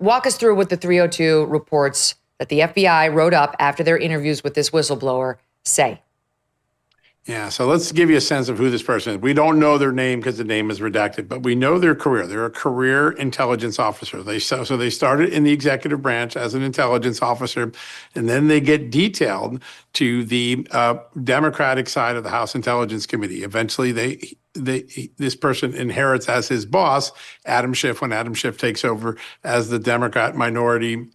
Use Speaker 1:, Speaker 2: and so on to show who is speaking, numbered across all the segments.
Speaker 1: walk us through what the 302 reports that the FBI wrote up after their interviews with this whistleblower say.
Speaker 2: Yeah, so let's give you a sense of who this person is. We don't know their name because the name is redacted, but we know their career. They're a career intelligence officer. So they started in the executive branch as an intelligence officer, and then they get detailed to the Democratic side of the House Intelligence Committee. Eventually, this person inherits as his boss, Adam Schiff, when Adam Schiff takes over as the Democrat minority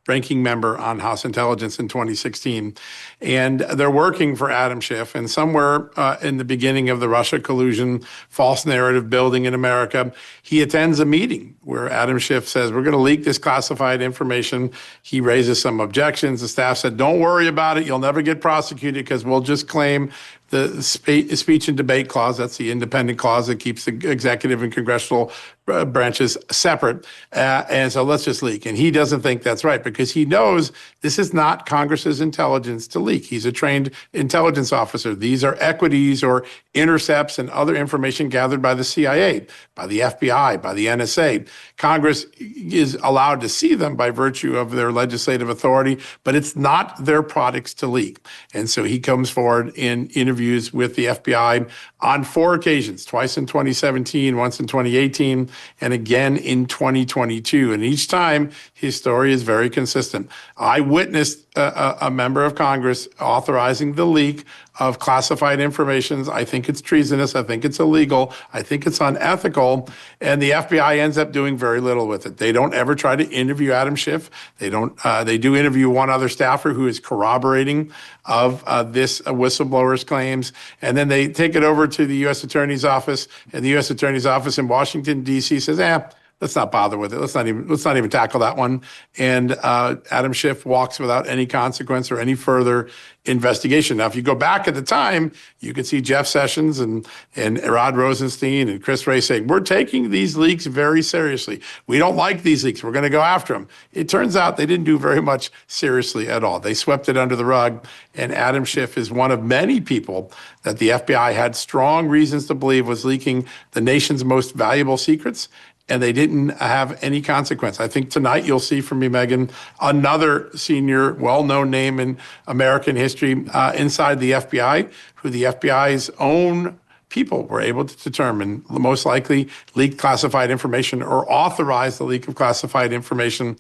Speaker 2: ranking member on House Intelligence in 2016. And they're working for Adam Schiff. And somewhere in the beginning of the Russia collusion, false narrative building in America, he attends a meeting where Adam Schiff says, we're going to leak this classified information. He raises some objections. The staff said, don't worry about it. You'll never get prosecuted because we'll just claim the speech and debate clause. That's the independent clause that keeps the executive and congressional branches separate. And so let's just leak. And he doesn't think that's right because he knows this is not Congress's intelligence to leak. He's a trained intelligence officer. These are equities or intercepts and other information gathered by the CIA, by the FBI, by the NSA. Congress is allowed to see them by virtue of their legislative authority, but it's not their products to leak. And so he comes forward in interviews with the FBI on 4 occasions, twice in 2017, once in 2018, and again in 2022. And each time, his story is very consistent. I witnessed a member of Congress authorizing the leak of classified information. I think it's treasonous. I think it's illegal. I think it's unethical. And the FBI ends up doing very little with it. They don't ever try to interview Adam Schiff. They don't. They do interview one other staffer who is corroborating of this whistleblower's claims. And then they take it over to the U.S. Attorney's Office. And the U.S. Attorney's Office in Washington, D.C. says, let's not bother with it. Let's not even tackle that one. And Adam Schiff walks without any consequence or any further investigation. Now, if you go back at the time, you could see Jeff Sessions and Rod Rosenstein and Chris Wray saying, we're taking these leaks very seriously. We don't like these leaks. We're going to go after them. It turns out they didn't do very much seriously at all. They swept it under the rug. And Adam Schiff is one of many people that the FBI had strong reasons to believe was leaking the nation's most valuable secrets. And they didn't have any consequence. I think tonight you'll see from me, Megyn, another senior, well-known name in American history inside the FBI, who the FBI's own people were able to determine most likely leaked classified information or authorized the leak of classified information